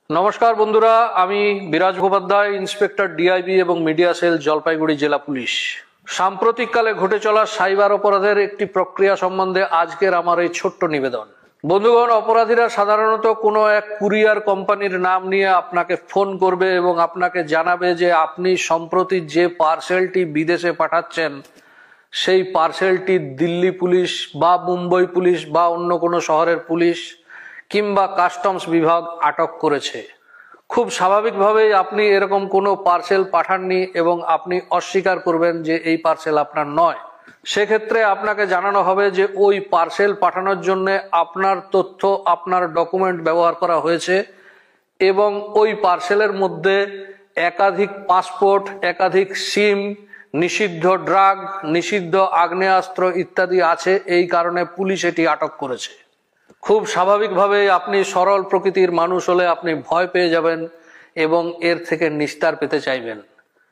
নমস্কার বন্ধুরা, আমি বিরাজ মুখোপাধ্যায়, ইন্সপেক্টর ডিআইবি এবং মিডিয়া সেল, জলপাইগুড়ি জেলা পুলিশ। সাম্প্রতিককালে ঘটে চলা সাইবার অপরাধের একটি প্রক্রিয়া সম্বন্ধে আজকের আমার এই ছোট্ট নিবেদন। বন্ধুগণ, অপরাধীরা সাধারণত কোনো এক কুরিয়ার কোম্পানির নাম নিয়ে আপনাকে ফোন করবে এবং আপনাকে জানাবে যে আপনি সম্প্রতি যে পার্সেলটি বিদেশে পাঠাচ্ছেন সেই পার্সেলটি দিল্লি পুলিশ বা মুম্বই পুলিশ বা অন্য কোনো শহরের পুলিশ কিংবা কাস্টমস বিভাগ আটক করেছে। খুব স্বাভাবিকভাবেই আপনি এরকম কোনো পার্সেল পাঠাননি এবং আপনি অস্বীকার করবেন যে এই পার্সেল আপনার নয়। সেক্ষেত্রে আপনাকে জানানো হবে যে ওই পার্সেল পাঠানোর জন্য আপনার তথ্য, আপনার ডকুমেন্ট ব্যবহার করা হয়েছে এবং ওই পার্সেলের মধ্যে একাধিক পাসপোর্ট, একাধিক সিম, নিষিদ্ধ ড্রাগ, নিষিদ্ধ আগ্নেয়াস্ত্র ইত্যাদি আছে। এই কারণে পুলিশ এটি আটক করেছে। খুব স্বাভাবিকভাবে আপনি সরল প্রকৃতির মানুষ হলে আপনি ভয় পেয়ে যাবেন এবং এর থেকে নিস্তার পেতে চাইবেন।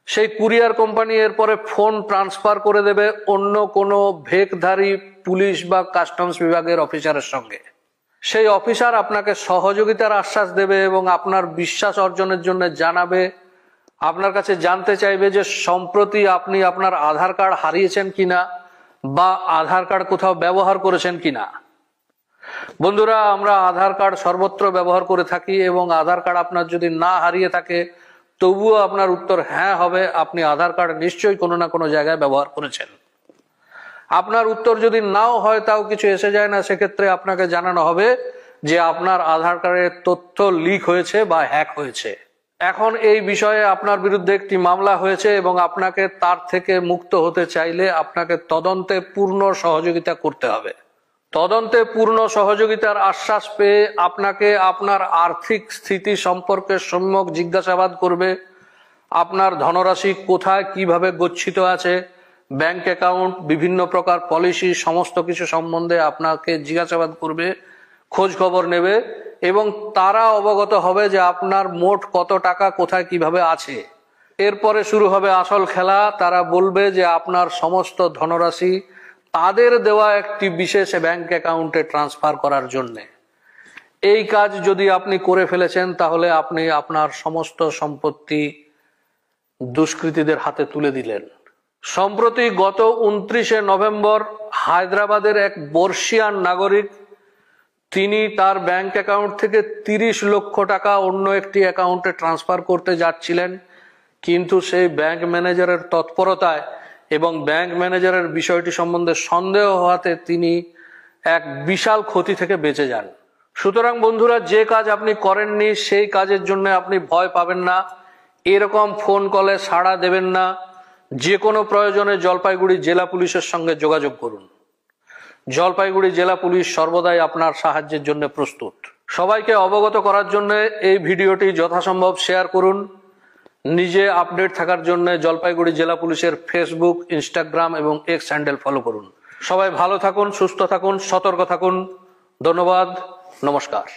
সেই কুরিয়ার কোম্পানি এরপরে ফোন ট্রান্সফার করে দেবে অন্য কোনো ভেকধারী পুলিশ বা কাস্টমস বিভাগের অফিসারের সঙ্গে। সেই অফিসার আপনাকে সহযোগিতার আশ্বাস দেবে এবং আপনার বিশ্বাস অর্জনের জন্য জানাবে, আপনার কাছে জানতে চাইবে যে সম্প্রতি আপনি আপনার আধার কার্ড হারিয়েছেন কিনা বা আধার কার্ড কোথাও ব্যবহার করেছেন কিনা। বন্ধুরা, আমরা আধার কার্ড সর্বত্র ব্যবহার করে থাকি এবং আধার কার্ড আপনার যদি না হারিয়ে থাকে তবুও আপনার উত্তর হ্যাঁ হবে, আপনি আধার কার্ড নিশ্চয়ই কোনো না কোনো জায়গায় ব্যবহার করেছেন। আপনার উত্তর যদি নাও হয়, তাও কিছু এসে যায় না, সেক্ষেত্রে আপনাকে জানানো হবে যে আপনার আধার কার্ডের তথ্য লিক হয়েছে বা হ্যাক হয়েছে। এখন এই বিষয়ে আপনার বিরুদ্ধে একটি মামলা হয়েছে এবং আপনাকে তার থেকে মুক্ত হতে চাইলে আপনাকে তদন্তে পূর্ণ সহযোগিতা করতে হবে। তদন্তে পূর্ণ সহযোগিতার আশ্বাস পেয়ে আপনাকে আপনার আর্থিক স্থিতি সম্পর্কে সম্যক জিজ্ঞাসাবাদ করবে। আপনার ধনরাশি কোথায় কিভাবে গচ্ছিত আছে, ব্যাংক অ্যাকাউন্ট, বিভিন্ন প্রকার পলিসি, সমস্ত কিছু সম্বন্ধে আপনাকে জিজ্ঞাসাবাদ করবে, খোঁজ খবর নেবে এবং তারা অবগত হবে যে আপনার মোট কত টাকা কোথায় কিভাবে আছে। এরপরে শুরু হবে আসল খেলা। তারা বলবে যে আপনার সমস্ত ধনরাশি তাদের দেওয়া একটি বিশেষ ব্যাংক অ্যাকাউন্টে ট্রান্সফার করার জন্য। এই কাজ যদি আপনি করে ফেলেছেন তাহলে আপনি আপনার সমস্ত সম্পত্তি দুষ্কৃতীদের হাতে তুলে দিলেন। সম্প্রতি গত 29শে নভেম্বর হায়দ্রাবাদের এক বর্ষিয়ান নাগরিক, তিনি তার ব্যাংক অ্যাকাউন্ট থেকে 30 লক্ষ টাকা অন্য একটি অ্যাকাউন্টে ট্রান্সফার করতে যাচ্ছিলেন, কিন্তু সেই ব্যাংক ম্যানেজারের তৎপরতায় এবং ব্যাংক ম্যানেজারের বিষয়টি সম্বন্ধে সন্দেহ হওয়াতে তিনি এক বিশাল ক্ষতি থেকে বেঁচে যান। সুতরাং বন্ধুরা, যে কাজ আপনি করেননি সেই কাজের জন্য আপনি ভয় পাবেন না, এরকম ফোন কলে সাড়া দেবেন না। যে কোনো প্রয়োজনে জলপাইগুড়ি জেলা পুলিশের সঙ্গে যোগাযোগ করুন। জলপাইগুড়ি জেলা পুলিশ সর্বদাই আপনার সাহায্যের জন্য প্রস্তুত। সবাইকে অবগত করার জন্য এই ভিডিওটি যথাসম্ভব শেয়ার করুন। নিজে আপডেট থাকার জন্য জলপাইগুড়ি জেলা পুলিশের ফেসবুক, ইনস্টাগ্রাম এবং এক্স হ্যান্ডেল ফলো করুন। সবাই ভালো থাকুন, সুস্থ থাকুন, সতর্ক থাকুন। ধন্যবাদ, নমস্কার।